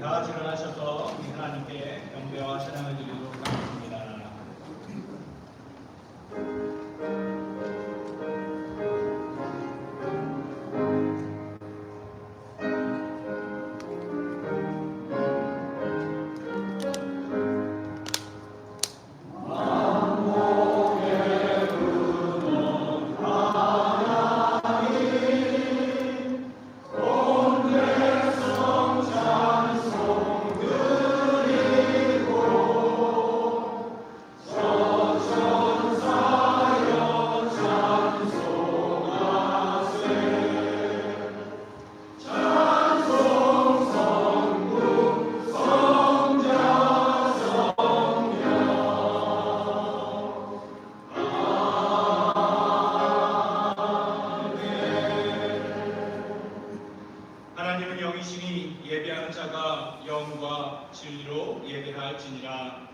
다 같이 일어나셔서 하나님께 경배와 찬양을 드리도록 하겠습니다. 하나님은 영이시니 예배하는 자가 영과 진리로 예배할지니라.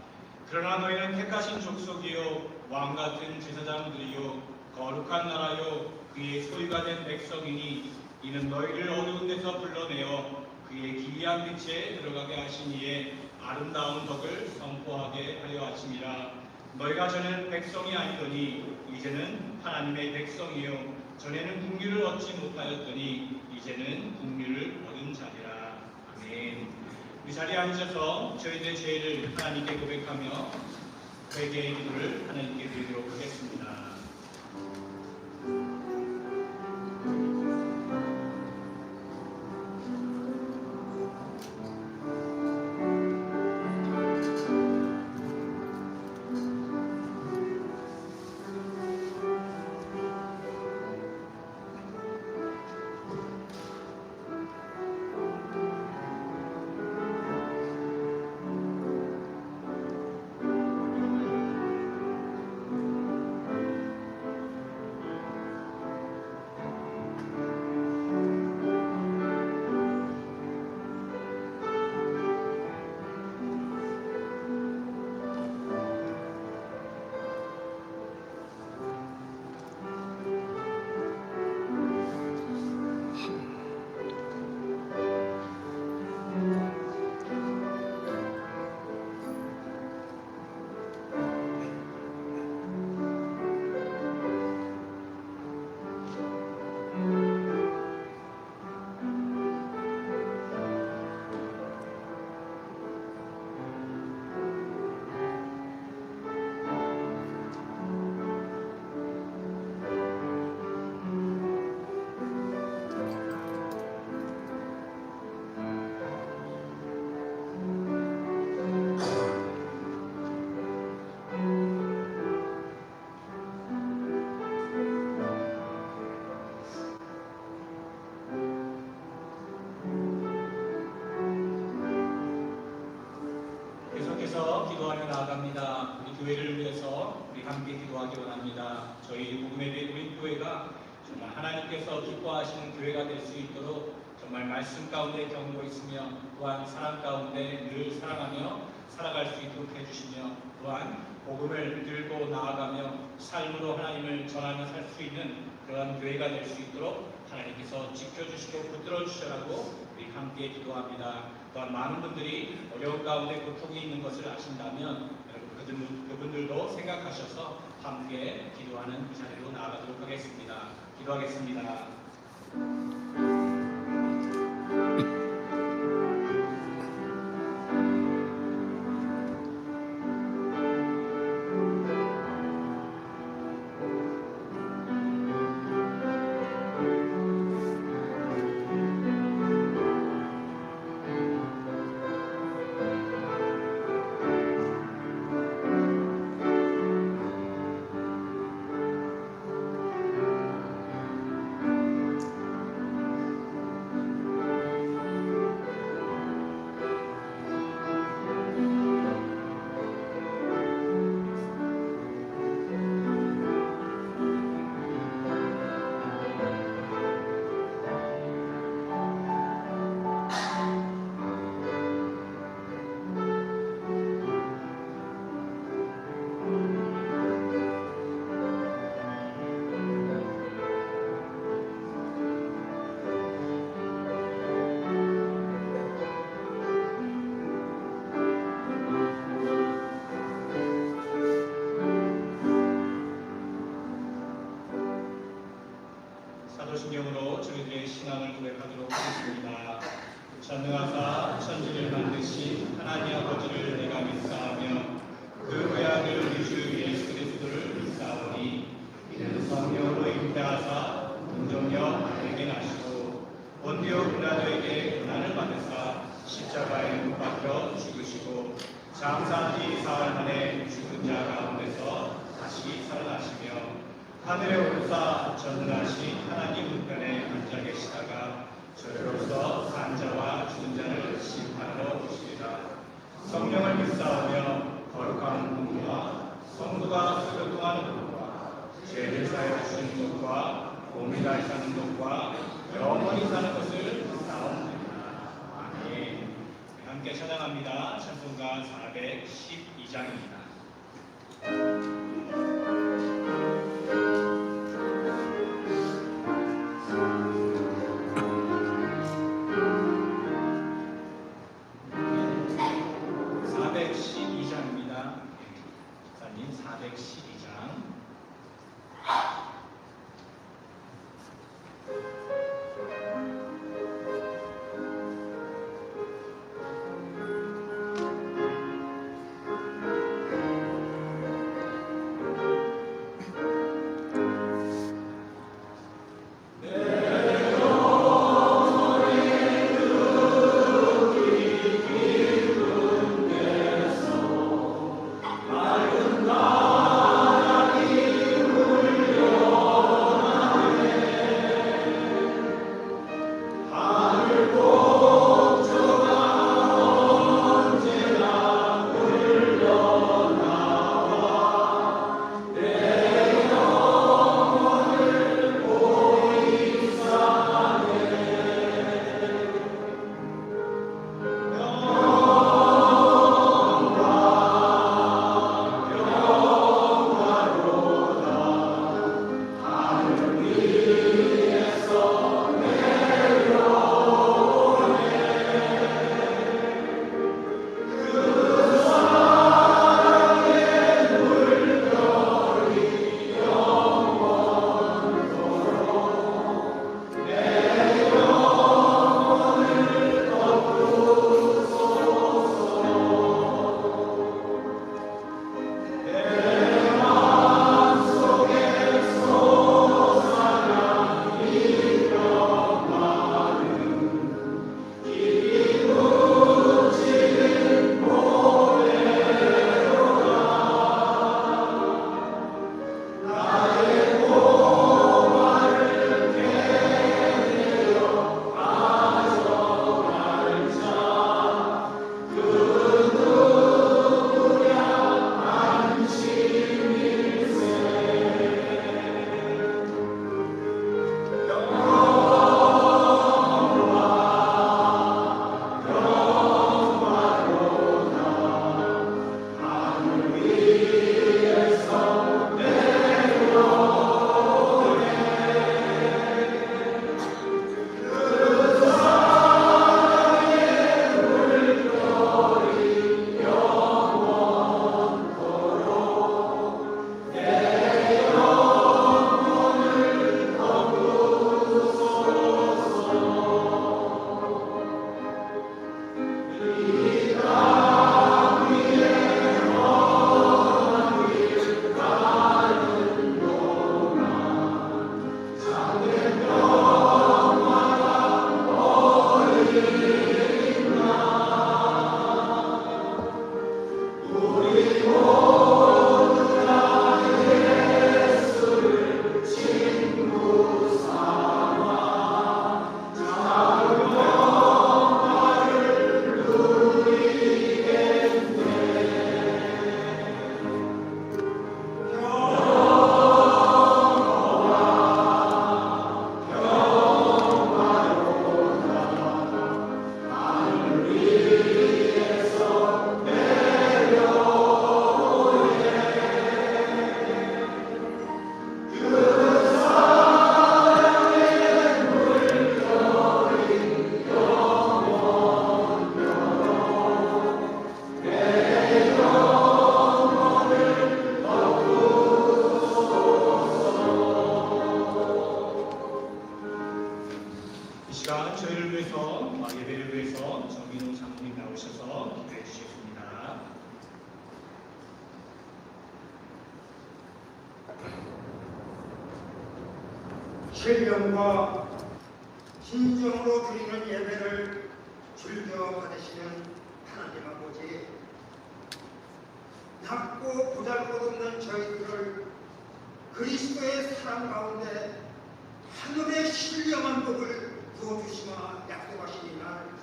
그러나 너희는 택하신 족속이요 왕같은 제사장들이요 거룩한 나라요 그의 소유가 된 백성이니 이는 너희를 어두운 데서 불러내어 그의 기이한 빛에 들어가게 하신 이의 아름다운 덕을 선포하게 하려 하심이라. 너희가 전에는 백성이 아니더니 이제는 하나님의 백성이요 전에는 국류를 얻지 못하였더니 이제는 국류를 얻은 자리라. 아멘. 이 자리에 앉아서 저희들의 죄를 하나님께 고백하며 회개의 기도를 하나님께 드리도록 하겠습니다. 기도하며 나아갑니다. 우리 교회를 위해서 우리 함께 기도하기 원합니다. 저희 복음의 배 우리 교회가 정말 하나님께서 기뻐하시는 교회가 될 수 있도록 정말 말씀 가운데 경고 있으며 또한 사랑 가운데 늘 사랑하며 살아갈 수 있도록 해주시며 또한 복음을 들고 나아가며 삶으로 하나님을 전하며 살 수 있는 그런 교회가 될 수 있도록 하나님께서 지켜주시고 붙들어주시라고 우리 함께 기도합니다. 또한 많은 분들이 어려운 가운데 고통이 있는 것을 아신다면 여러분 그분들도 생각하셔서 함께 기도하는 그 자리로 나아가도록 하겠습니다. 기도하겠습니다. 천지를 만드신 하나님 아버지를 내가 믿사오며 그 외아들 우리 주 예수 그리스도를 믿사오니 이는 성령으로 잉태하사 동정녀 마리아에게 나시고 본디오 빌라도에게 고난을 받으사 십자가에 못 박혀 죽으시고 장사한 지 사흘 만에 죽은 자 가운데서 다시 살아나시며 하늘에 오르사 전능하신 하나님 우편에 앉아 계시다가 저리로서 산 자와 죽은 자를 심판하러 오시리라. 성령을 믿사오며 거룩한 공부와 성도가 교통하는 것과 죄를 사여 주시는 것과 몸이 다시 사는 것과 영원히 사는 것을 믿사옵나이다. 아멘. 함께 찬양합니다. 찬송가 412장입니다. 412장입니다. 목사님 412장. 정인호 장로님 나오셔서 기도해 주시겠습니다. 신령과 진정으로 드리는 예배를 즐겨 받으시는 하나님 아버지, 낮고 보잘것없는 저희들을 그리스도의 사랑 가운데 하늘의 신령한 복을 부어주시마 약속하시니 날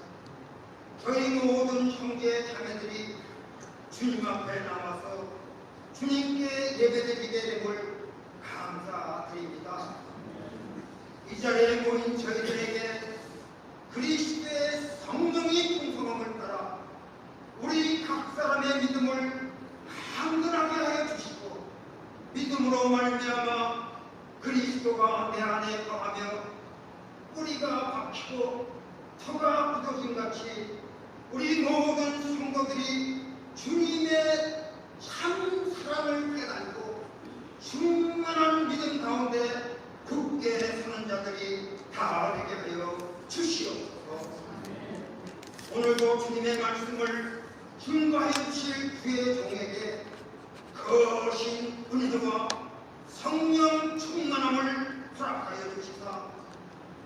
저희 모든 형제 자매들이 주님 앞에 나와서 주님께 예배드리게 됨을 감사드립니다. 이 자리에 모인 저희들에게 그리스도의 성령이 풍성함을 따라 우리 각 사람의 믿음을 강건하게 하여 주시고 믿음으로 말미암아 그리스도가 내 안에 거하며 뿌리가 박히고 터가 굳어진 같이 우리 모든 성도들이 주님의 참 사랑을 깨닫고 충만한 믿음 가운데 굳게 서는 자들이 다 되게 하여 주시옵소서. 오늘도 주님의 말씀을 증거하여 주실 주의 종에게 거신 은혜와 성령 충만함을 허락하여 주시사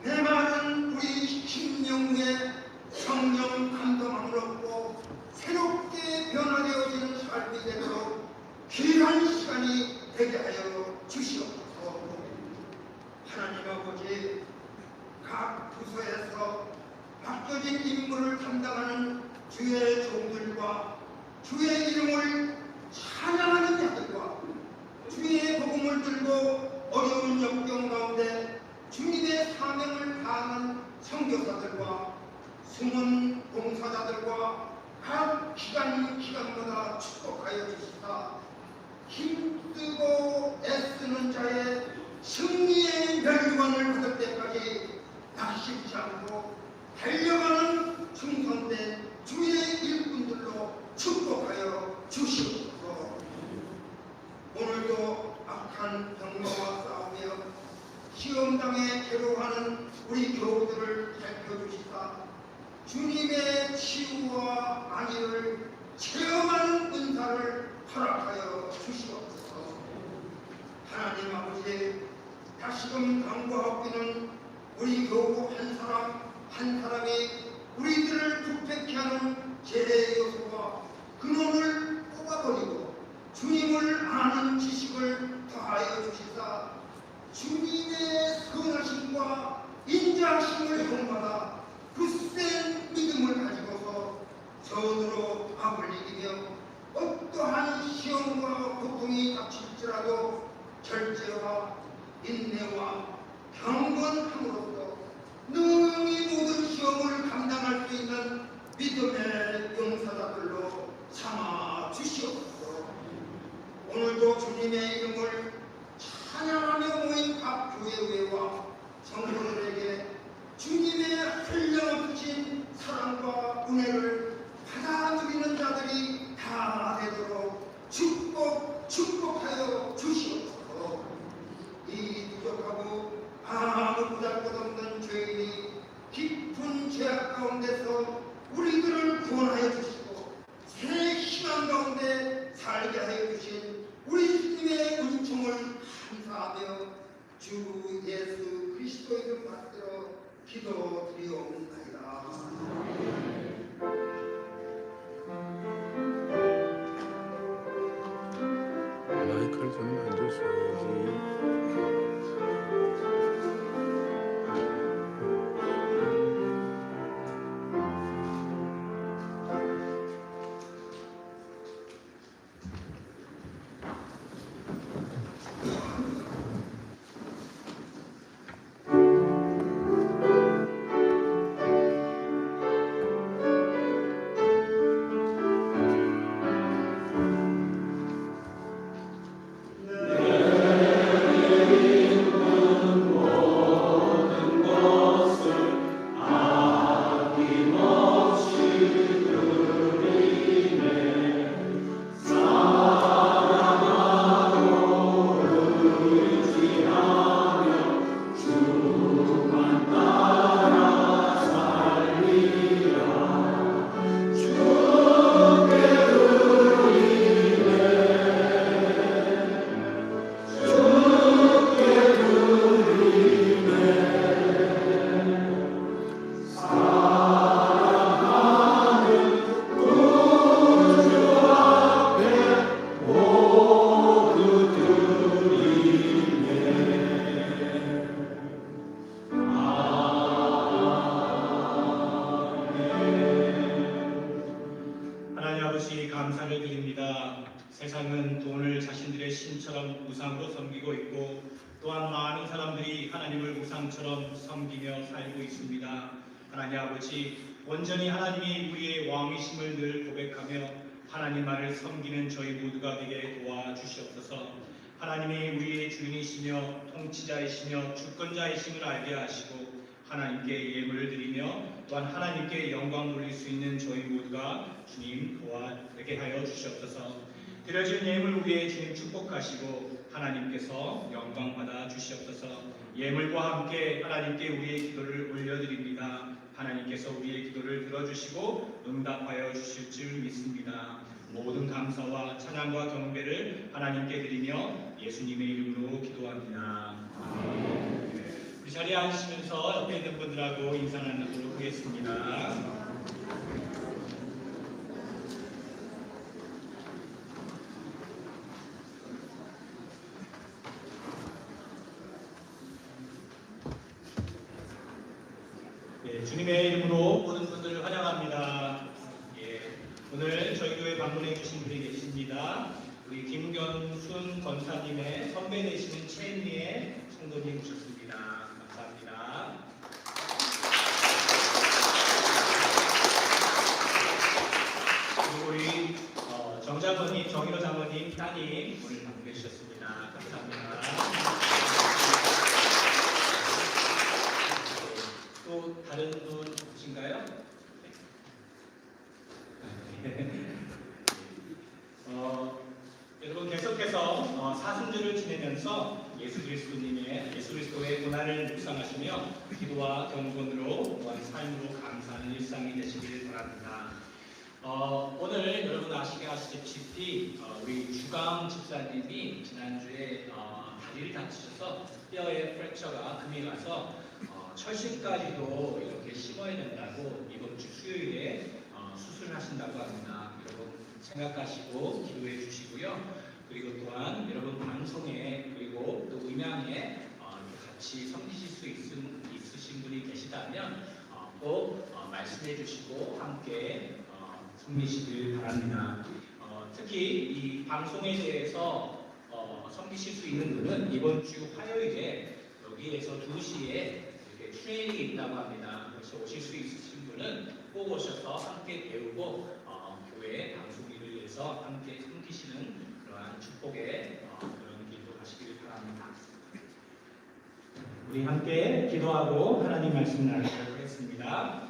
내 말은 우리 심령에 성령 감동함을 얻고 새롭게 변화되어지는 삶이 되도록 귀한 시간이 되게 하여 주시옵소서. 하나님 아버지, 각 부서에서 맡겨진 임무를 담당하는 주의 종들과 주의 이름을 찬양하는 자들과 주의 복음을 들고 어려운 역경 가운데 주님의 사명을 다하는 선교사들과 숨은 봉사자들과 각 기간마다 축복하여 주시사 힘쓰고 애쓰는 자의 승리의 멸관을 받을 때까지 낙심치 않고 달려가는 충성된 주의 일꾼들로 축복하여 주시옵소서. 오늘도 악한 병마와 싸우며 시험당에 괴로워하는 우리 교우들을 살펴주시사 주님의 치유와 안위를 체험하는 은사를 허락하여 주시옵소서. 하나님 아버지, 다시금 강구하옵기는 우리 교우 한 사람 한 사람이 우리들을 부패케 하는 죄의 요소와 근원을 뽑아버리고 주님을 아는 지식을 더하여 주시사 주님의 선하심과 인자하심을 본받아 굳센 믿음을 가지고서 전으로 앞을 이기며 어떠한 시험과 고통이 닥칠지라도 절제와 인내와 경건함으로써 능히 모든 시험을 감당할 수 있는 믿음의 용사자들로 삼아 주시옵소서. 오늘도 주님의 이름을 찬양하며 모인 각 교회와 성도들에게 주님의 흘려넘친 사랑과 은혜를 받아들이는 자들이 다 되도록 축복하여 주시옵소서. 이 부족하고 아무 보잘것없는 죄인이 깊은 죄악 가운데서 우리들을 구원하여 주시고 새 희망 가운데 살게 하여 주신 우리 주님의 은총을 감사하며 주 예수 그리스도의 이름 받들어 기도드리옵나이다. 마이크를 좀 만져줘야지. 감사를 드립니다. 세상은 돈을 자신들의 신처럼 우상으로 섬기고 있고 또한 많은 사람들이 하나님을 우상처럼 섬기며 살고 있습니다. 하나님 아버지, 온전히 하나님이 우리의 왕이심을 늘 고백하며 하나님만을 섬기는 저희 모두가 되게 도와주시옵소서. 하나님이 우리의 주인이시며 통치자이시며 주권자이심을 알게 하시고 하나님께 예물을 드리며 또한 하나님께 영광 돌릴 수 있는 저희 모두가 주님 도와되게 하여 주시옵소서. 드려진 예물 위에 주님 축복하시고 하나님께서 영광 받아 주시옵소서. 예물과 함께 하나님께 우리의 기도를 올려드립니다. 하나님께서 우리의 기도를 들어주시고 응답하여 주실 줄 믿습니다. 모든 감사와 찬양과 경배를 하나님께 드리며 예수님의 이름으로 기도합니다. 아멘. 우리 자리에 앉으시면서 옆에 있는 분들하고 인사 나누도록 하겠습니다. 주님의 이름으로 모든 분들을 환영합니다. 오늘 저희 교회 방문해 주신 분이 계십니다. 우리 김견순 권사님의 선배 되시는 최은미의 성도님 오셨습니다. 감사합니다. 그리고 우리 정장모님, 정일호 장모님 따님 오늘 방문해 주셨습니다. 감사합니다. 또 다른 분이신가요? 여러분 계속해서 사순절을 지내면서 예수 그리스도의 고난을 묵상하시며 기도와 경건으로 또한 삶으로 감사하는 일상이 되시길 바랍니다. 오늘 여러분 아시다시피 우리 주강 집사님이 지난주에 다리를 다치셔서 뼈에 프랙처가 금이 가서 철심까지도 이렇게 심어야 된다고 이번 주 수요일에 수술하신다고 합니다. 여러분 생각하시고 기도해 주시고요. 그리고 또한 여러분 방송에 그리고 또 음향에 같이 섬기실 수 있으신 분이 계시다면 꼭 말씀해 주시고 함께 섬기시길 바랍니다. 특히 이 방송에 대해서 섬기실 수 있는 분은 이번 주 화요일에 여기에서 2시에 트레이닝이 있다고 합니다. 그래서 오실 수 있으신 분은 꼭 오셔서 함께 배우고 교회 방송 일을 위해서 함께 섬기시는 그러한 축복의 그런 길도 하시길 바랍니다. 우리 함께 기도하고 하나님 말씀 나누도록 하겠습니다.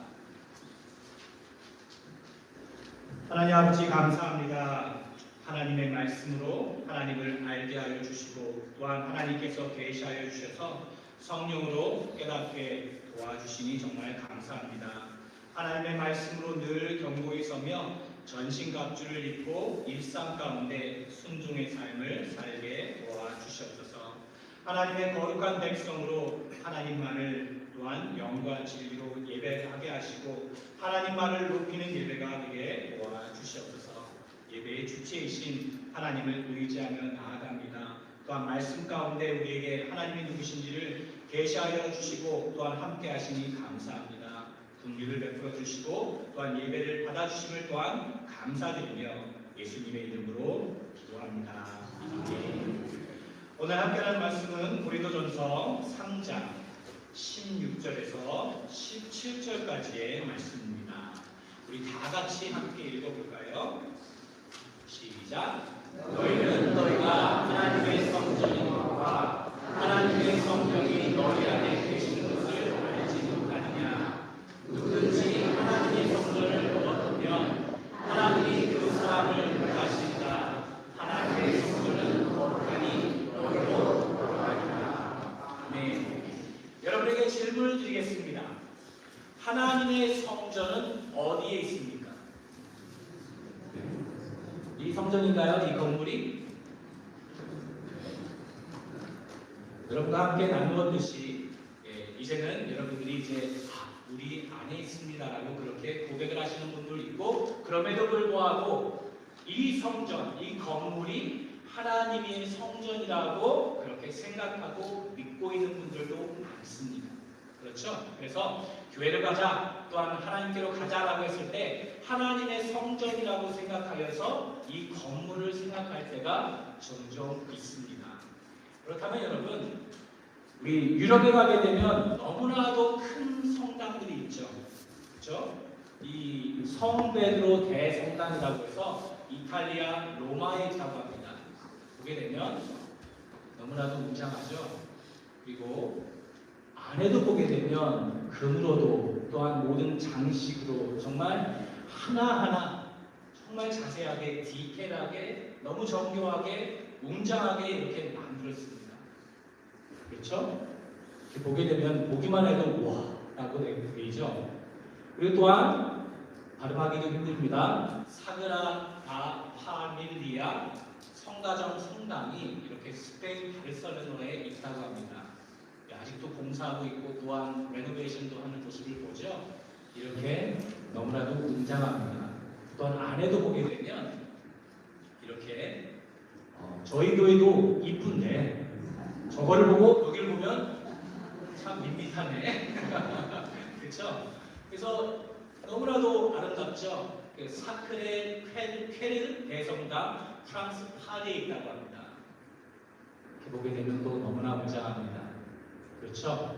하나님 아버지 감사합니다. 하나님의 말씀으로 하나님을 알게 하여 주시고 또한 하나님께서 계시하여 주셔서 성령으로 깨닫게 도와주시니 정말 감사합니다. 하나님의 말씀으로 늘 경고히 서며 전신갑주를 입고 일상 가운데 순종의 삶을 살게 도와주시옵소서. 하나님의 거룩한 백성으로 하나님만을 또한 영과 진리로 예배하게 하시고 하나님만을 높이는 예배가 되게 도와주시옵소서. 예배의 주체이신 하나님을 의지하며 나아갑니다. 또한 말씀 가운데 우리에게 하나님이 누구신지를 계시하여 주시고 또한 함께 하시니 감사합니다. 긍휼을 베풀어 주시고 또한 예배를 받아주심을 또한 감사드리며 예수님의 이름으로 기도합니다. 아멘. 오늘 함께하는 말씀은 고린도전서 3장 16절에서 17절까지의 말씀입니다. 우리 다 같이 함께 읽어볼까요? 시작. 너희는 너희가 하나님의 성전이니까 하나님의 성령이 너희 안에 계시는 것을 알지 못하느냐. 누구든지 하나님의 성전을 거역하면 하나님이 그 사람을 멸하신다. 하나님의 성전은 거룩하니 너희도 거룩하리라. 아멘. 여러분에게 질문을 드리겠습니다. 하나님의 성전은 어디에 있습니까? 이 성전인가요? 이 건물이? 여러분과 함께 나누었듯이 이제는 여러분들이 이제 우리 안에 있습니다라고 그렇게 고백을 하시는 분도 있고 그럼에도 불구하고 이 성전, 이 건물이 하나님의 성전이라고 그렇게 생각하고 믿고 있는 분들도 많습니다. 그렇죠? 그래서 교회를 가자, 또한 하나님께로 가자라고 했을 때 하나님의 성전이라고 생각하여서 이 건물을 생각할 때가 종종 있습니다. 그렇다면 여러분, 우리 유럽에 가게 되면 너무나도 큰 성당들이 있죠. 그렇죠? 이 성베드로 대성당이라고 해서 이탈리아 로마에 있다고 합니다. 보게 되면 너무나도 웅장하죠. 그리고 안에도 보게 되면 금으로도 또한 모든 장식으로 정말 하나하나 정말 자세하게 디테일하게 너무 정교하게 웅장하게 이렇게 만들었습니다. 그렇죠? 이렇게 보게 되면 보기만 해도 와 라고 되죠. 그리고 또한 발음하기도 힘듭니다. 사그라다 파밀리아 성가정 성당이 이렇게 스페인 바르셀로나에 있다고 합니다. 아직도 공사하고 있고 또한 레노베이션도 하는 모습을 보죠. 이렇게 너무나도 웅장합니다. 또한 안에도 보게 되면 이렇게 저희 교회도 이쁜데 저거를 보고 여기를 보면 참 밋밋하네. 그렇죠? 그래서 너무나도 아름답죠. 사크레 퀘르 대성당 프랑스 파리에 있다고 합니다. 이렇게 보게 되면 또 너무나 웅장합니다. 그렇죠?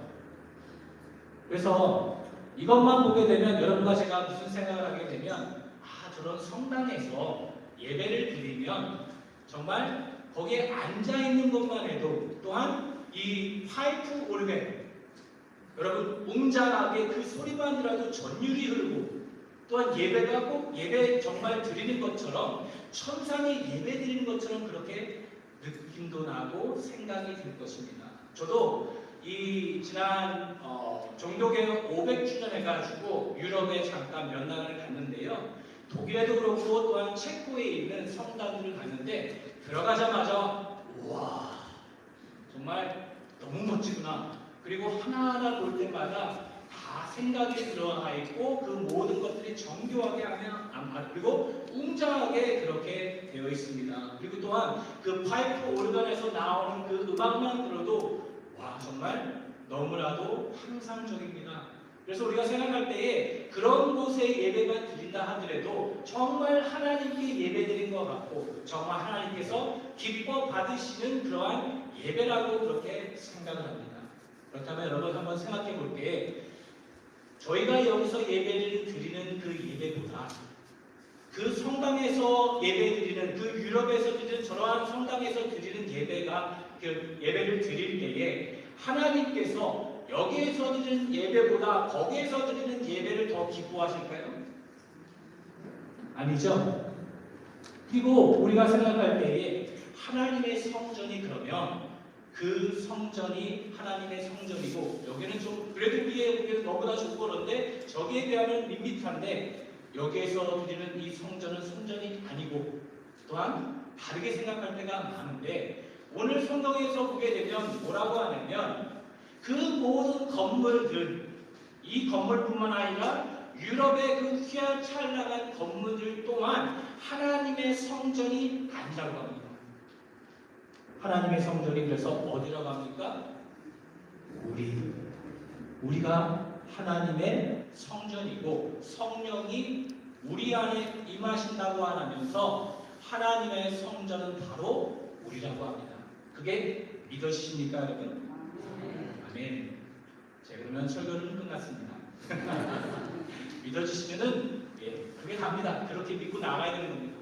그래서 이것만 보게 되면 여러분과 제가 무슨 생각을 하게 되면 저런 성당에서 예배를 드리면 정말 거기에 앉아 있는 것만 해도 또한 이 파이프 오르겐 여러분 웅장하게 그 소리만 들어도 전율이 흐르고 또한 예배가 꼭 예배 정말 드리는 것처럼 천상의 예배 드리는 것처럼 그렇게 느낌도 나고 생각이 들 것입니다. 저도 이 지난 종교개혁 500주년 해가지고 유럽에 잠깐 몇 날을 갔는데요. 독일에도 그렇고 또한 체코에 있는 성당들을 갔는데 들어가자마자 우와 정말 너무 멋지구나. 그리고 하나하나 볼 때마다 다 생각이 들어가 있고 그 모든 것들이 정교하게 하면 그리고 웅장하게 그렇게 되어 있습니다. 그리고 또한 그 파이프 오르간에서 나오는 그 음악만 들어도 와 정말 너무나도 환상적입니다. 그래서 우리가 생각할 때에 그런 곳에 예배만 드린다 하더라도 정말 하나님께 예배드린 것 같고 정말 하나님께서 기뻐 받으시는 그러한 예배라고 그렇게 생각을 합니다. 그렇다면 여러분 한번 생각해 볼 때 저희가 여기서 예배를 드리는 그 예배보다 그 성당에서 예배드리는 그 유럽에서 드리는 저러한 성당에서 드리는 예배가 그 예배를 드릴 때에 하나님께서 여기에서 드리는 예배보다 거기에서 드리는 예배를 더 기뻐하실까요? 아니죠. 그리고 우리가 생각할 때에 하나님의 성전이 그러면 그 성전이 하나님의 성전이고 여기는 좀 그래도 우리에 보기에는 너무나 좋고 그런데 저기에 비하면 밋밋한데 여기에서 드리는 이 성전은 성전이 아니고 또한 다르게 생각할 때가 많은데 오늘 성경에서 보게 되면 뭐라고 하냐면 그 모든 건물들 이 건물뿐만 아니라 유럽의 그 휘황찬란한 건물들 또한 하나님의 성전이 아니라고 합니다. 하나님의 성전이 그래서 어디라고 합니까? 우리가 하나님의 성전이고 성령이 우리 안에 임하신다고 하면서 하나님의 성전은 바로 우리라고 합니다. 그게 믿으십니까 여러분? 아멘. 자 그러면 설교는 끝났습니다. 믿어주시면은 그게 답니다. 그렇게 믿고 나가야 되는 겁니다.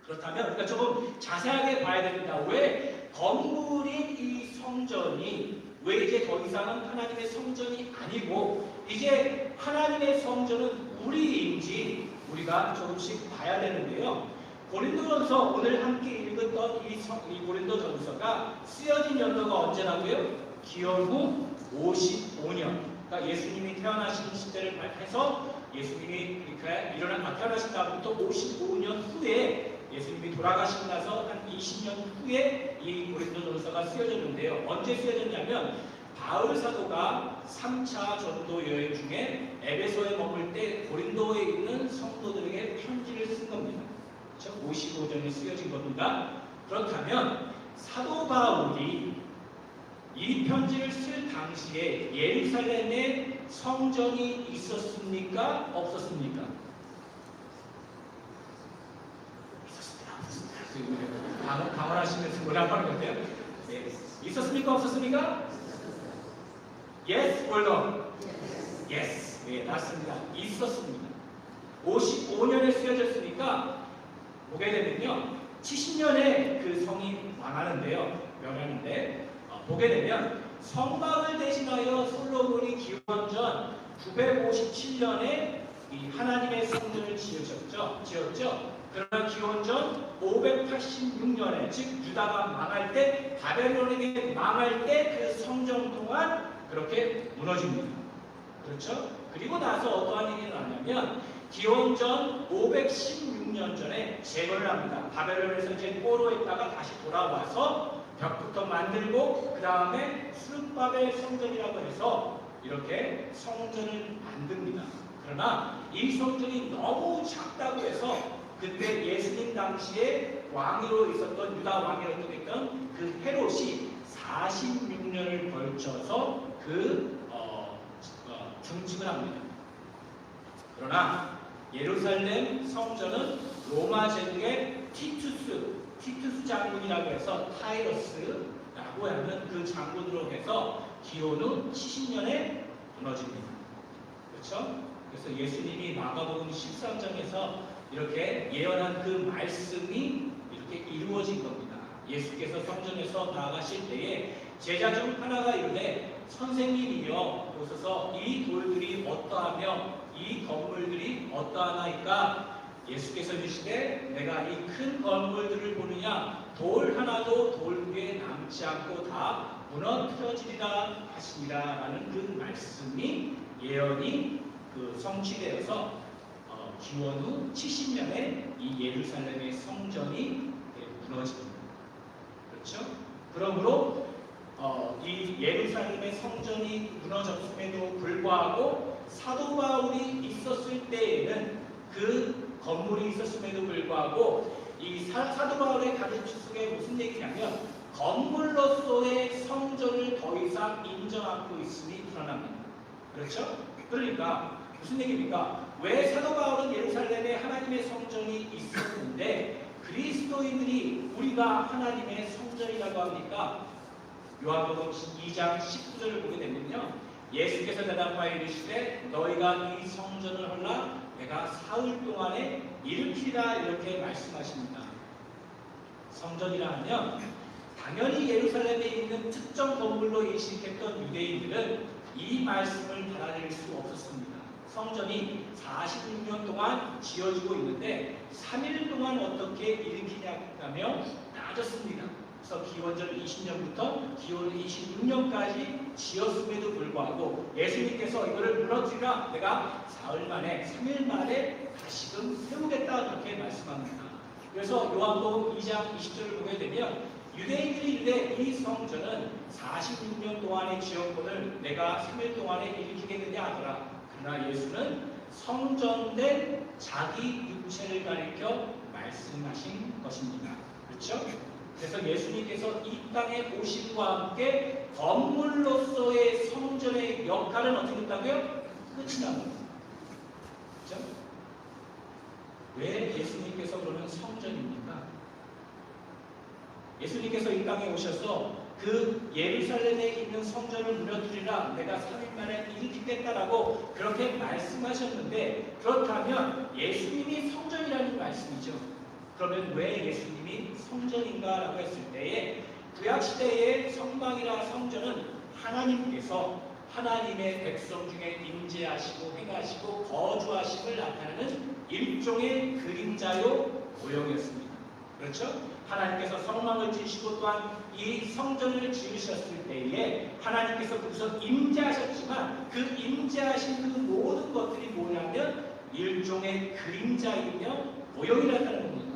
그렇다면 우리가 조금 자세하게 봐야 됩니다. 왜 건물인 이 성전이 왜 이제 더 이상은 하나님의 성전이 아니고 이제 하나님의 성전은 우리인지 우리가 조금씩 봐야 되는데요. 고린도전서 오늘 함께 읽었던 이 고린도전서가 쓰여진 연도가 언제라고요? 기원 후 55년. 그러니까 예수님이 태어나신 시대를 해서 예수님이 태어나신 다음부터 55년 후에 예수님이 돌아가시고 나서 한 20년 후에 이 고린도전서가 쓰여졌는데요. 언제 쓰여졌냐면 바울 사도가 3차 전도 여행 중에 에베소에 머물 때 고린도에 있는 성도들에게 편지를 쓴 겁니다. 55년에 쓰여진 겁니다. 그렇다면 사도 바울이 이 편지를 쓸 당시에 예루살렘에 성전이 있었습니까? 없었습니까? 있었습니다. 방언하시면서 뭐라고 하는 건데요? 네. 있었습니까? 없었습니까? Yes or no? Yes. 네, 맞습니다. 있었습니다. 55년에 쓰여졌으니까 보게 되면요. 70년에 그 성이 멸하는데 보게 되면 성막을 대신하여 솔로몬이 기원전 957년에 이 하나님의 성전을 지었죠. 그러나 기원전 586년에 즉 유다가 망할 때 바벨론에게 망할 때 그 성전 또한 그렇게 무너집니다. 그렇죠? 그리고 나서 어떠한 일이 나냐면 기원전 516년 전에 재건을 합니다. 바벨론에서 이제 포로했다가 다시 돌아와서 벽부터 만들고 그 다음에 수르바벨 성전이라고 해서 이렇게 성전을 만듭니다. 그러나 이 성전이 너무 작다고 해서 그때 예수님 당시에 왕으로 있었던 유다 왕이었던 그 헤롯이 46년을 걸쳐서 증축을 합니다. 그러나 예루살렘 성전은 로마 제국의 티투스 장군이라고 해서 타이러스라고 하는 그 장군으로 해서 기원후 70년에 무너집니다. 그렇죠? 그래서 예수님이 마가복음 13장에서 이렇게 예언한 그 말씀이 이렇게 이루어진 겁니다. 예수께서 성전에서 나아가실 때에 제자 중 하나가 이르되 선생님이여 보소서 이 돌들이 어떠하며 이 건물들이 어떠하나이까? 예수께서 이르시되 내가 이 큰 건물들을 보느냐 돌 하나도 돌 위에 남지 않고 다 무너뜨려지리라 하시니라 라는 그 말씀이 예언이 성취되어서 기원후 70년에 이 예루살렘의 성전이 무너집니다. 그렇죠? 그러므로 이 예루살렘의 성전이 무너졌음에도 불구하고 사도 바울이 있었을 때에는 그 건물이 있었음에도 불구하고 이 사도 바울의 가르침 속에 무슨 얘기냐면 건물로서의 성전을 더 이상 인정 않고 있음이 드러납니다. 그렇죠? 그러니까 무슨 얘기입니까? 왜 사도 바울은 예루살렘에 하나님의 성전이 있었는데 그리스도인들이 우리가 하나님의 성전이라고 합니까? 요한복음 2장 19절을 보게 되면요. 예수께서 대답하여 이르시되 너희가 이 성전을 헐라 내가 사흘 동안에 일으키리라 이렇게 말씀하십니다. 성전이라 하면 당연히 예루살렘에 있는 특정 건물로 인식했던 유대인들은 이 말씀을 받아들일 수 없었습니다. 성전이 46년 동안 지어지고 있는데 3일 동안 어떻게 일으키냐며 따졌습니다. 그래서 기원전 20년부터 기원 26년까지 지었음에도 불구하고 예수님께서 이거를 무너뜨리라 내가 사흘 만에 3일 만에 다시금 세우겠다 그렇게 말씀합니다. 그래서 요한복음 2장 20절을 보게 되면 유대인들이 이르되 이 성전은 46년 동안의 지었건을 내가 3일 동안에 일으키겠느냐 하더라. 그러나 예수는 성전된 자기 육체를 가리켜 말씀하신 것입니다. 그렇죠? 그래서 예수님께서 이 땅에 오심과 함께 건물로서의 성전의 역할은 어떻게 됐다고요? 끝이 납니다. 그렇죠? 왜 예수님께서 그러면 성전입니까? 예수님께서 이 땅에 오셔서 그 예루살렘에 있는 성전을 무너뜨리라 내가 3일 만에 일으키겠다라고 그렇게 말씀하셨는데 그렇다면 예수님이 성전이라는 말씀이죠. 그러면 왜 예수님이 성전인가라고 했을 때에 구약시대의 성막이나 성전은 하나님께서 하나님의 백성 중에 임재하시고 행하시고 거주하심을 나타내는 일종의 그림자요 모형이었습니다. 그렇죠? 하나님께서 성막을 지으시고 또한 이 성전을 지으셨을 때에 하나님께서 우선 임재하셨지만 그 임재하신 그 모든 것들이 뭐냐면 일종의 그림자이며 모형이라는 겁니다.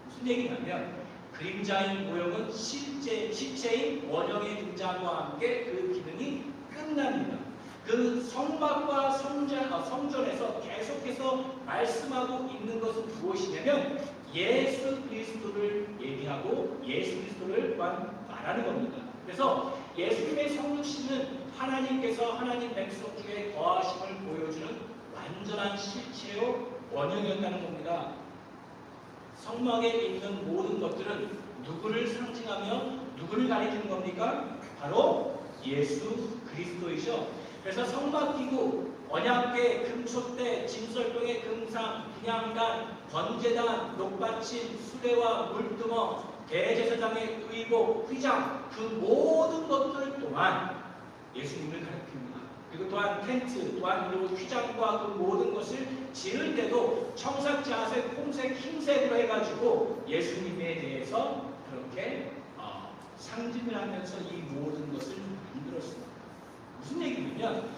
무슨 얘기냐면 그림자인 모형은 실체인 원형의 등장과 함께 그 기능이 끝납니다. 그 성막과 성전에서 계속해서 말씀하고 있는 것은 무엇이냐면 예수 그리스도를 얘기하고 예수 그리스도를 말하는 겁니다. 그래서 예수님의 성육신은 하나님께서 하나님 백성 중에 거하심을 보여주는 완전한 실체요 원형이었다는 겁니다. 성막에 있는 모든 것들은 누구를 상징하며 누구를 가리키는 겁니까? 바로 예수 그리스도이죠. 그래서 성막기구, 언약궤, 금촛대, 진설병의 금상, 분향단, 번제단, 녹받침, 수레와 물두멍, 대제사장의 의복, 휘장, 그 모든 것들 또한 예수님을 가리킵니다. 그리고 또한 텐트, 또한 그리고 휘장과 그 모든 것을 지을 때도 청색, 자색, 홍색, 흰색으로 해가지고 예수님에 대해서 그렇게 상징을 하면서 이 모든 것을 만들었습니다. 무슨 얘기냐면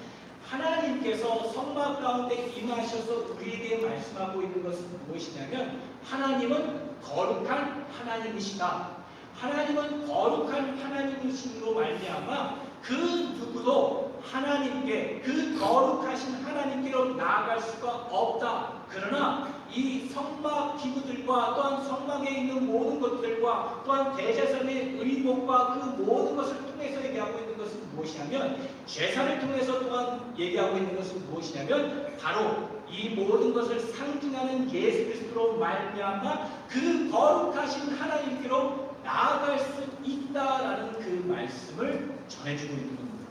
하나님께서 성막 가운데 임하셔서 우리에게 말씀하고 있는 것은 무엇이냐면 하나님은 거룩한 하나님이시다. 하나님은 거룩한 하나님이심으로 말미암아 그 누구도 하나님께 그 거룩하신 하나님께로 나아갈 수가 없다. 그러나 이 성막 기구들과 또한 성막에 있는 모든 것들과 또한 대제사장의 의복과 그 모든 것을 통해서 얘기하고 있는 것은 무엇이냐면 제사를 통해서 또한 얘기하고 있는 것은 무엇이냐면 바로 이 모든 것을 상징하는 예수 그리스도로 말미암아 그 거룩하신 하나님께로 나아갈 수 있다라는 그 말씀을 전해주고 있는 겁니다.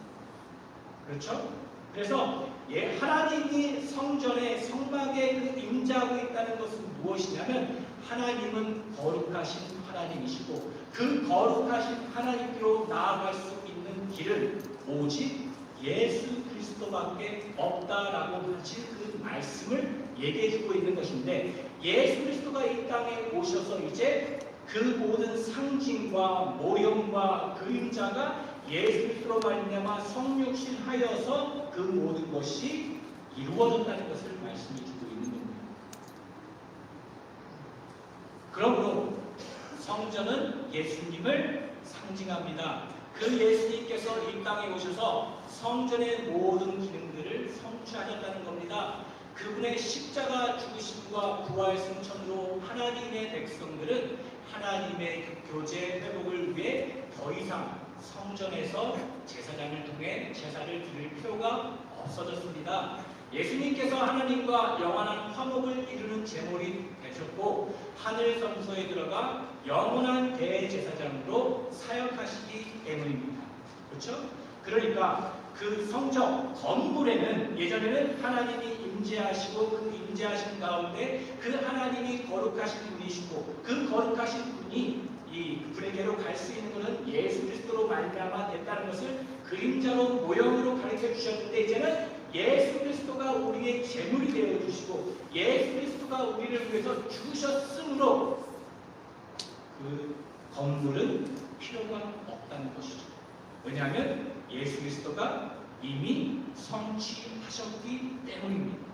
그렇죠? 그래서 하나님이 성전에 성막에 그 임재하고 있다는 것은 무엇이냐면 하나님은 거룩하신 하나님이시고 그 거룩하신 하나님께로 나아갈 수 있는 길은 오직 예수 그리스도밖에 없다라고 하신 그 말씀을 얘기해주고 있는 것인데 예수 그리스도가 이 땅에 오셔서 이제 그 모든 상징과 모형과 그림자가 예수 그리스도로 말미암아 성육신하여서 그 모든 것이 이루어졌다는 것을 말씀해주고 있는 겁니다. 그러므로 성전은 예수님을 상징합니다. 그 예수님께서 이 땅에 오셔서 성전의 모든 기능들을 성취하셨다는 겁니다. 그분의 십자가 죽으심과 부활 승천으로 하나님의 백성들은 하나님의 그 교제 회복을 위해 더 이상 성전에서 제사장을 통해 제사를 드릴 필요가 없어졌습니다. 예수님께서 하나님과 영원한 화목을 이루는 제물이 되셨고 하늘 성소에 들어가 영원한 대제사장으로 사역하시기 때문입니다. 그렇죠? 그러니까 그 성전 건물에는 예전에는 하나님이 임재하시고 그 임재하신 가운데 그 하나님이 거룩하신 분이시고 그 거룩하신 분이 이 그분에게로 갈 수 있는 것은 예수 그리스도로 말미암아 됐다는 것을 그림자로 모형으로 가르쳐 주셨는데 이제는 예수 그리스도가 우리의 제물이 되어 주시고 예수 그리스도가 우리를 위해서 죽으셨으므로 그 건물은 필요가 없다는 것이죠. 왜냐하면 예수 그리스도가 이미 성취하셨기 때문입니다.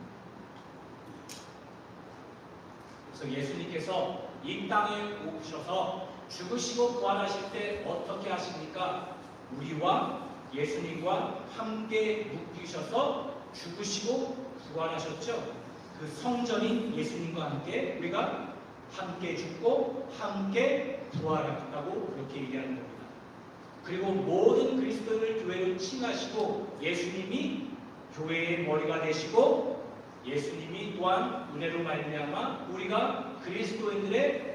그래서 예수님께서 이 땅에 오셔서 죽으시고 부활하실 때 어떻게 하십니까? 우리와 예수님과 함께 묶이셔서 죽으시고 부활하셨죠. 그 성전인 예수님과 함께 우리가 함께 죽고 함께 부활했다고 그렇게 얘기하는 겁니다. 그리고 모든 그리스도인을 교회로 칭하시고 예수님이 교회의 머리가 되시고 예수님이 또한 은혜로 말미암아 우리가 그리스도인들이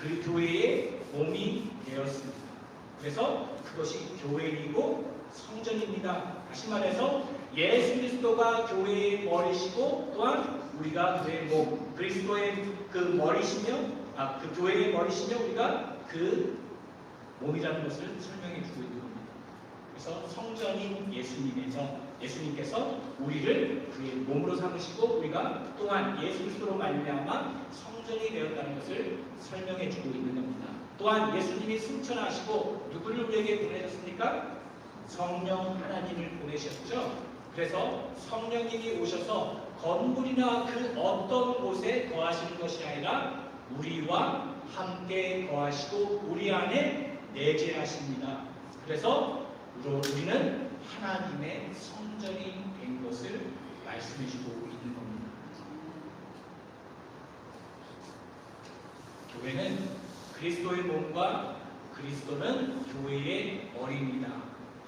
그 교회의 몸이 되었습니다. 그래서 그것이 교회이고 성전입니다. 다시 말해서 예수 그리스도가 교회의 머리시고 또한 우리가 그의 몸, 그리스도의 그 머리시며 그 교회의 머리시며 우리가 그 몸이라는 것을 설명해 주고 있는 겁니다. 그래서 성전인 예수님께서 우리를 그의 몸으로 삼으시고 우리가 또한 예수 그리스도로 말미암아 성전이 되었다는 것을 설명해 주고 있는 겁니다. 또한 예수님이 승천하시고 누구를 우리에게 보내셨습니까? 성령 하나님을 보내셨죠. 그래서 성령님이 오셔서 건물이나 그 어떤 곳에 거하시는 것이 아니라 우리와 함께 거하시고 우리 안에 내재하십니다. 그래서 우리는 하나님의 성전이 된 것을 말씀해 주고 있는 겁니다. 교회는 그리스도의 몸과 그리스도는 교회의 머리입니다.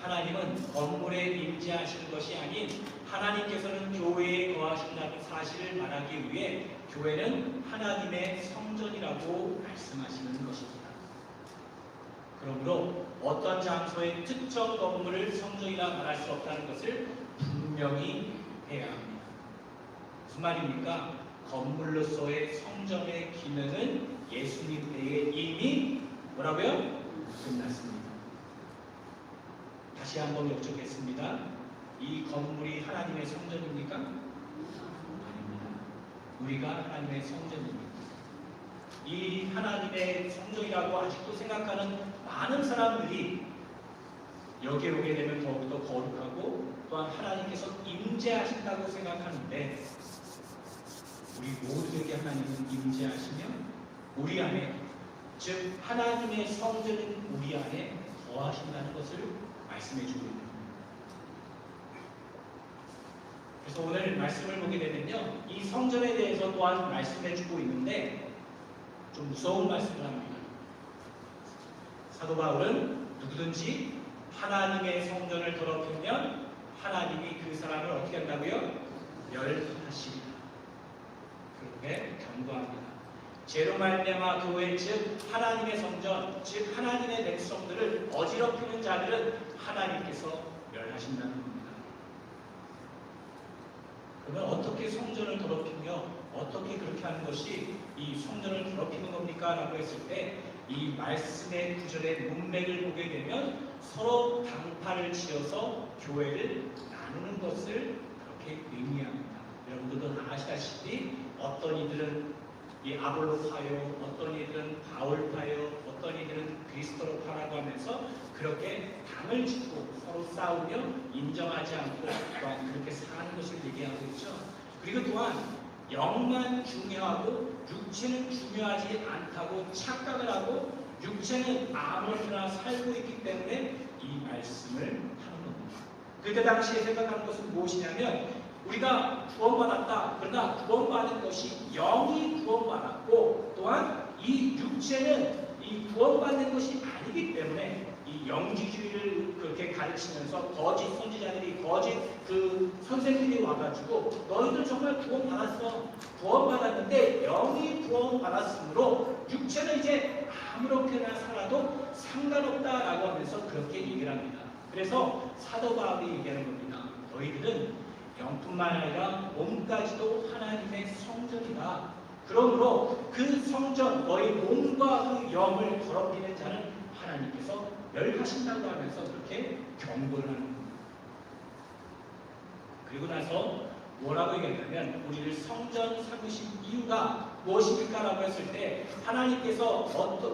하나님은 건물에 임재하시는 것이 아닌 하나님께서는 교회에 거하신다는 사실을 말하기 위해 교회는 하나님의 성전이라고 말씀하시는 것입니다. 그러므로 어떤 장소의 특정 건물을 성전이라 말할 수 없다는 것을 분명히 해야 합니다. 무슨 말입니까? 건물로서의 성전의 기능은 예수님 때에 이미 뭐라고요? 끝났습니다. 다시 한번 여쭙겠습니다. 이 건물이 하나님의 성전입니까? 아닙니다. 우리가 하나님의 성전입니다. 이 하나님의 성전이라고 아직도 생각하는 많은 사람들이 여기에 오게 되면 더욱더 거룩하고 또한 하나님께서 임재하신다고 생각하는데 우리 모두에게 하나님은 임재하시며 우리 안에 즉 하나님의 성전인 우리 안에 거하신다는 것을 말씀해 주고 있는 겁니다. 그래서 오늘 말씀을 보게 되면요, 이 성전에 대해서 또한 말씀해 주고 있는데 좀 무서운 말씀을 합니다. 사도 바울은 누구든지 하나님의 성전을 더럽히면 하나님이 그 사람을 어떻게 한다고요? 멸하시리라. 그렇게 경고합니다. 죄로 말미암아 교회 즉 하나님의 성전 즉 하나님의 백성들을 어지럽히는 자들은 하나님께서 멸하신다는 겁니다. 그러면 어떻게 성전을 더럽히며 어떻게 그렇게 하는 것이 이 성전을 더럽히는 겁니까? 라고 했을 때 이 말씀의 구절의 문맥을 보게 되면 서로 방파를 지어서 교회를 나누는 것을 그렇게 의미합니다. 여러분들도 아시다시피 어떤 이들은 이 아볼로파요, 어떤 이들은 바울파요, 어떤 이들은 그리스도로파라고 하면서 그렇게 당을 짓고 서로 싸우며 인정하지 않고 또한 그렇게 사는 것을 얘기하고 있죠. 그리고 또한 영만 중요하고 육체는 중요하지 않다고 착각을 하고 육체는 아무렇게나 살고 있기 때문에 이 말씀을 하는 겁니다. 그때 당시에 생각하는 것은 무엇이냐면 우리가 구원받았다. 그러나 구원받은 것이 영이 구원받았고 또한 이 육체는 이 구원받는 것이 아니기 때문에 이 영지주의를 그렇게 가르치면서 거짓 선지자들이 거짓 그 선생님이 와가지고 너희들 정말 구원받았어. 구원받았는데 영이 구원받았으므로 육체는 이제 아무렇게나 살아도 상관없다라고 하면서 그렇게 얘기를 합니다. 그래서 사도 바울이 얘기하는 겁니다. 너희들은 영뿐만 아니라 몸까지도 하나님의 성전이다. 그러므로 그 성전 너희 몸과 그 영을 더럽히는 자는 하나님께서 멸하신다고 하면서 그렇게 경고를 하는 겁니다. 그리고 나서 뭐라고 얘기하냐면 우리를 성전 삼으신 이유가 무엇입니까? 라고 했을 때 하나님께서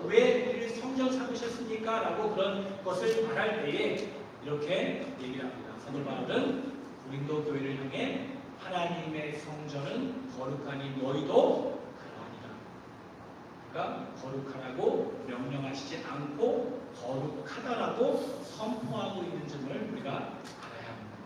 왜 우리를 성전 삼으셨습니까? 라고 그런 것을 말할 때에 이렇게 얘기를 합니다. 사도 바울은 고린도 교회를 향해 하나님의 성전은 거룩하니 너희도 그러하니라. 그러니까 거룩하라고 명령하시지 않고 거룩하다라고 선포하고 있는 점을 우리가 알아야 합니다.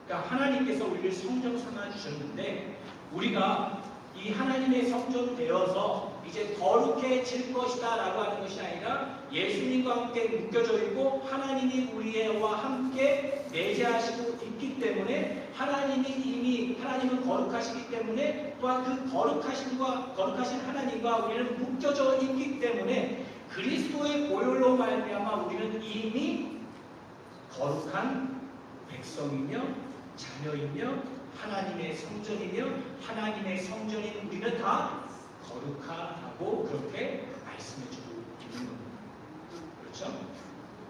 그러니까 하나님께서 우리를 성전 삼아 주셨는데 우리가 이 하나님의 성전 되어서 이제 거룩해질 것이다 라고 하는 것이 아니라 예수님과 함께 묶여져 있고 하나님이 우리와 함께 내재하시고 있기 때문에 하나님은 거룩하시기 때문에 또한 그 거룩하신 하나님과 우리는 묶여져 있기 때문에 그리스도의 보혈로 말미암아 우리는 이미 거룩한 백성이며 자녀이며 하나님의 성전이며 하나님의 성전인 우리는 다 거룩하다고 그렇게 말씀해주고 있는 겁니다. 그렇죠?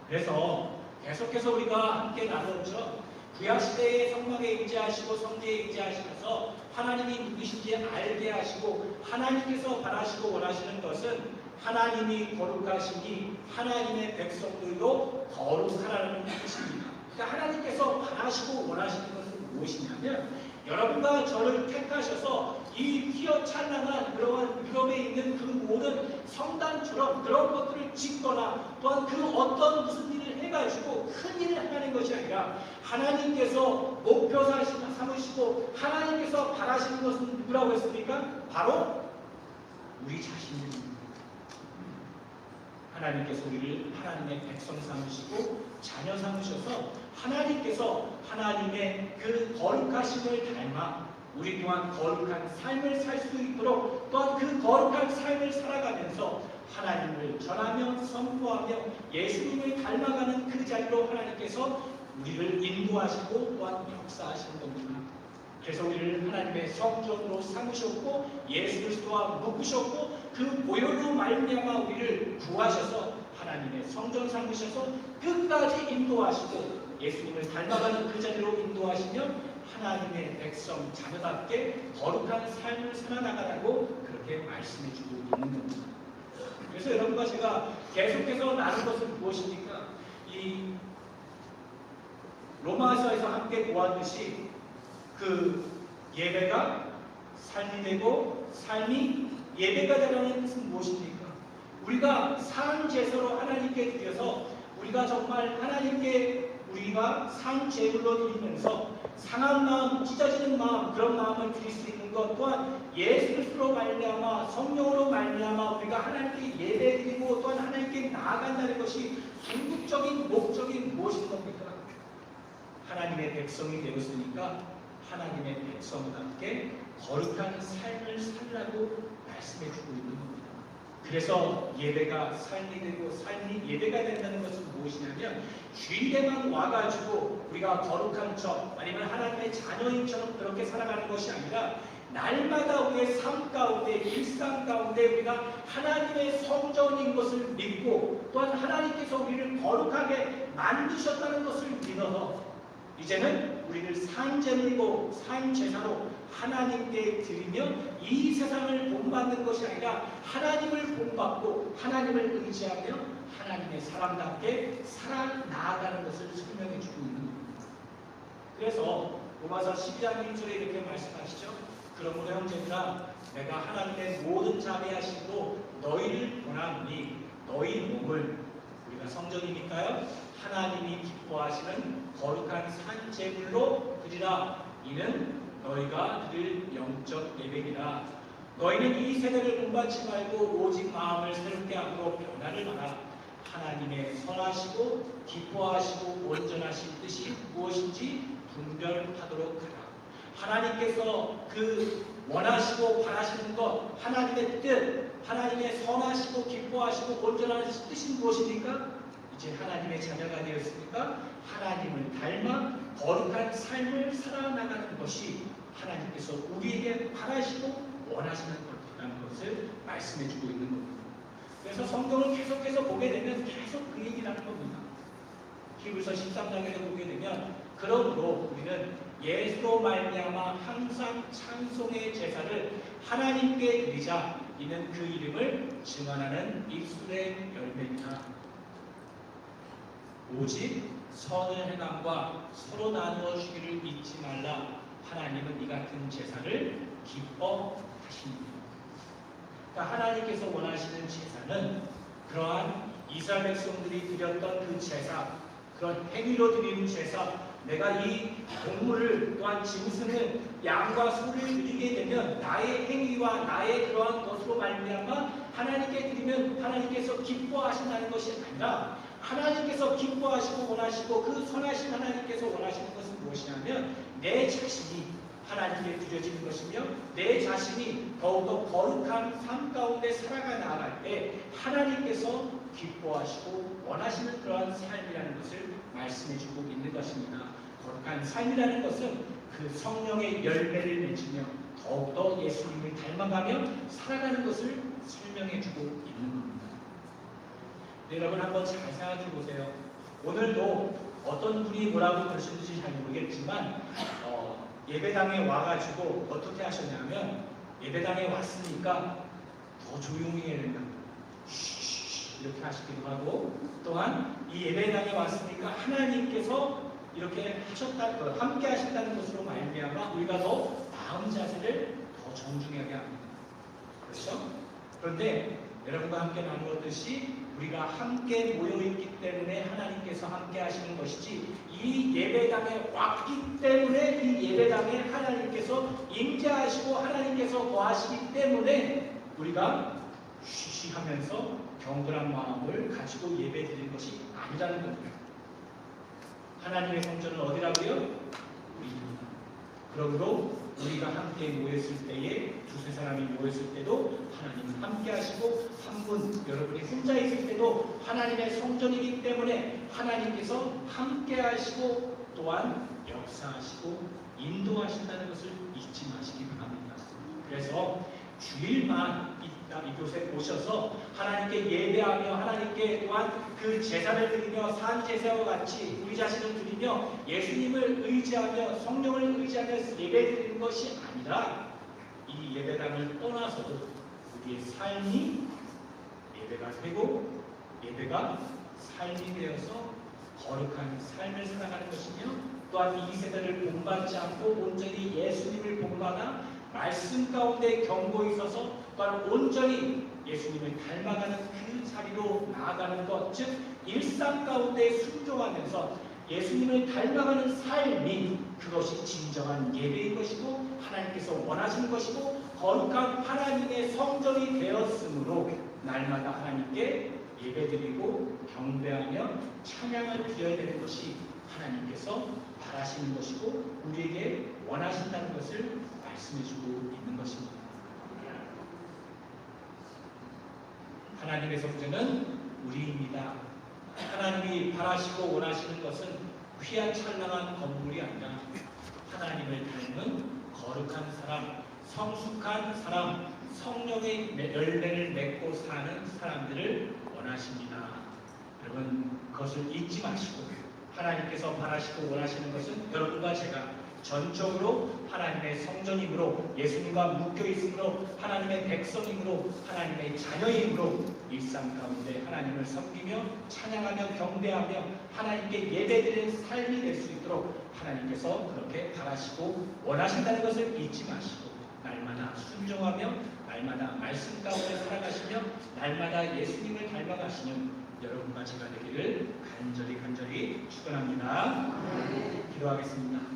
그래서 계속해서 우리가 함께 나눴죠. 구약시대의 성막에 임재하시고 성지에 임재하시면서 하나님이 누구신지 알게 하시고 하나님께서 바라시고 원하시는 것은 하나님이 거룩하시니 하나님의 백성들도 거룩하라는 뜻입니다. 그러니까 하나님께서 바라시고 원하시는 것은 무엇이냐면 여러분과 저를 택하셔서 이 휘어찬란한 그러한 유럽에 있는 그 모든 성당처럼 그런 것들을 짓거나 또한 그 어떤 무슨 일을 해가지고 큰 일을 하는 것이 아니라 하나님께서 목표 삼으시고 하나님께서 바라시는 것은 누구라고 했습니까? 바로 우리 자신입니다. 하나님께서 우리를 하나님의 백성 삼으시고 자녀 삼으셔서 하나님께서 하나님의 그 거룩하심을 닮아 우리 또한 거룩한 삶을 살 수 있도록 또한 그 거룩한 삶을 살아가면서 하나님을 전하며 선포하며 예수님을 닮아가는 그 자리로 하나님께서 우리를 인도하시고 또한 역사하시는 겁니다. 그래서 우리를 하나님의 성전으로 삼으셨고 예수 그리스도와 묶으셨고 그 보혈로 말미암아 우리를 구하셔서 하나님의 성전 삼으셔서 끝까지 인도하시고 예수님을 닮아가는 그 자리로 인도하시며 하나님의 백성 자녀답게 거룩한 삶을 살아나가라고 그렇게 말씀해주고 있는 겁니다. 그래서 여러분과 제가 계속해서 나눈 것은 무엇입니까? 이 로마서에서 함께 보았듯이 그 예배가 삶이 되고 삶이 예배가 되라는 것은 무엇입니까? 우리가 상 제사로 하나님께 드려서 우리가 정말 하나님께 우리가 상 제물로 드리면서 상한 마음, 찢어지는 마음, 그런 마음을 드릴 수 있는 것 또한 예수 그리스도로 말미암아 성령으로 말미암아 우리가 하나님께 예배드리고 또한 하나님께 나아간다는 것이 궁극적인 목적이 무엇인 겁니까? 하나님의 백성이 되었으니까 하나님의 백성답게 거룩한 삶을 살라고 말씀해주고 있는 겁니다. 그래서 예배가 삶이 되고 삶이 예배가 된다는 것은 무엇이냐면 주일에만 와가지고 우리가 거룩한 척 아니면 하나님의 자녀인처럼 그렇게 살아가는 것이 아니라 날마다 우리의 삶 가운데 일상 가운데 우리가 하나님의 성전인 것을 믿고 또한 하나님께서 우리를 거룩하게 만드셨다는 것을 믿어서 이제는 우리를 산제물고 산제사로 하나님께 드리며 이 세상을 본받는 것이 아니라 하나님을 본받고 하나님을 의지하며 하나님의 사람답게 살아나가는 것을 설명해 주고 있는 겁니다. 그래서 로마서 12장 1절에 이렇게 말씀하시죠. 그러므로 형제들아 내가 하나님의 모든 자비하심으로 너희를 권하노니 너희 몸을 우리가 성전이니까요 하나님이 기뻐하시는 거룩한 산제물로 드리라. 이는 너희가 드릴 영적 예배니라. 너희는 이 세대를 본받지 말고 오직 마음을 새롭게 함으로 변화를 받아 하나님의 선하시고 기뻐하시고 온전하신 뜻이 무엇인지 분별하도록 하라. 하나님께서 그 원하시고 바라시는 것, 하나님의 뜻, 하나님의 선하시고 기뻐하시고 온전하신 뜻이 무엇입니까? 이제 하나님의 자녀가 되었으니까 하나님을 닮아 거룩한 삶을 살아나가는 것이 하나님께서 우리에게 바라시고 원하시는 것이라는 것을 말씀해주고 있는 겁니다. 그래서 성경을 계속해서 보게 되면 계속 그 얘기라는 겁니다. 히브리서 13장에서 보게 되면 그러므로 우리는 예수로 말미암아 항상 찬송의 제사를 하나님께 드리자. 이는 그 이름을 증언하는 입술의 열매이다. 오직 선을 행함과 서로 나누어 주기를 잊지 말라. 하나님은 이 같은 제사를 기뻐하십니다. 그러니까 하나님께서 원하시는 제사는 그러한 이스라엘 백성들이 드렸던 그 제사, 그런 행위로 드리는 제사, 내가 이 동물을 또한 짐승을 양과 소를 드리게 되면 나의 행위와 나의 그러한 것으로 말미암아 하나님께 드리면 하나님께서 기뻐하신다는 것이 아니라 하나님께서 기뻐하시고 원하시고 그 선하신 하나님께서 원하시는 것은 무엇이냐면 내 자신이 하나님께 드려지는 것이며 내 자신이 더욱더 거룩한 삶 가운데 살아가 나아갈 때 하나님께서 기뻐하시고 원하시는 그러한 삶이라는 것을 말씀해주고 있는 것입니다. 거룩한 삶이라는 것은 그 성령의 열매를 맺으며 더욱더 예수님을 닮아가며 살아가는 것을 설명해주고 있는 겁니다. 여러분 한번 잘 생각해 보세요. 오늘도 어떤 분이 뭐라고 그러시는지 잘 모르겠지만 예배당에 와가지고 어떻게 하셨냐면 예배당에 왔으니까 더 조용히 해야 된다. 이렇게 하시기도 하고 또한 이 예배당에 왔으니까 하나님께서 이렇게 하셨다, 함께 하신다는 것으로 말미암아 우리가 더 마음 자세를 더 정중하게 합니다. 그렇죠? 그런데 여러분과 함께 나누었듯이 우리가 함께 모여있기 때문에 하나님께서 함께 하시는 것이지 이 예배당에 왔기 때문에 이 예배당에 하나님께서 임재하시고 하나님께서 거하시기 때문에 우리가 쉬쉬하면서 경건한 마음을 가지고 예배드리는 것이 아니라는 겁니다. 하나님의 성전은 어디라고요? 우리입니다. 그러므로 우리가 함께 모였을 때에 두세 사람이 모였을 때도 하나님은 함께 하시고 한 분 여러분이 혼자 있을 때도 하나님의 성전이기 때문에 하나님께서 함께 하시고 또한 역사하시고 인도하신다는 것을 잊지 마시기 바랍니다. 그래서 주일만 이곳에 오셔서 하나님께 예배하며 하나님께 또한 그 제사를 드리며 산제사와 같이 우리 자신을 드리며 예수님을 의지하며 성령을 의지하며 예배드리는 것이 아니라 이 예배당을 떠나서도 우리의 삶이 예배가 되고 예배가 삶이 되어서 거룩한 삶을 살아가는 것이며 또한 이 세대를 본받지 않고 온전히 예수님을 본받아 말씀 가운데 경고에 있어서 또한 온전히 예수님을 닮아가는 그 자리로 나아가는 것, 즉 일상 가운데 순종하면서 예수님을 닮아가는 삶이 그것이 진정한 예배인 것이고 하나님께서 원하시는 것이고 거룩한 하나님의 성전이 되었으므로 날마다 하나님께 예배드리고 경배하며 찬양을 드려야 되는 것이 하나님께서 바라시는 것이고 우리에게 원하신다는 것을 말씀해주고 있는 것입니다. 하나님의 성전은 우리입니다. 하나님이 바라시고 원하시는 것은 귀한 찬란한 건물이 아니라 하나님을 닮은 거룩한 사람, 성숙한 사람, 성령의 열매를 맺고 사는 사람들을 원하십니다. 여러분 그것을 잊지 마시고 하나님께서 바라시고 원하시는 것은 여러분과 제가 전적으로 하나님의 성전이므로 예수님과 묶여 있으므로 하나님의 백성이므로 하나님의 자녀이므로 일상 가운데 하나님을 섬기며 찬양하며 경배하며 하나님께 예배드리는 삶이 될 수 있도록 하나님께서 그렇게 바라시고 원하신다는 것을 잊지 마시고 날마다 순종하며 날마다 말씀 가운데 살아가시며 날마다 예수님을 닮아가시는 여러분과 제가 되기를 간절히 축원합니다. 기도하겠습니다.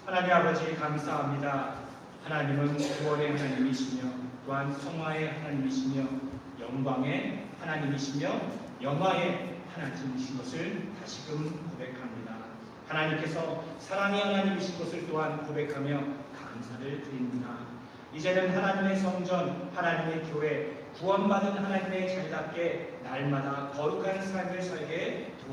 하나님 아버지 감사합니다. 하나님은 구원의 하나님이시며 또한 성화의 하나님이시며 영광의 하나님이시며 영화의 하나님이신 것을 다시금 고백합니다. 하나님께서 사랑의 하나님이신 것을 또한 고백하며 감사를 드립니다. 이제는 하나님의 성전, 하나님의 교회, 구원받은 하나님의 자녀답게 날마다 거룩한 삶을 살게 도와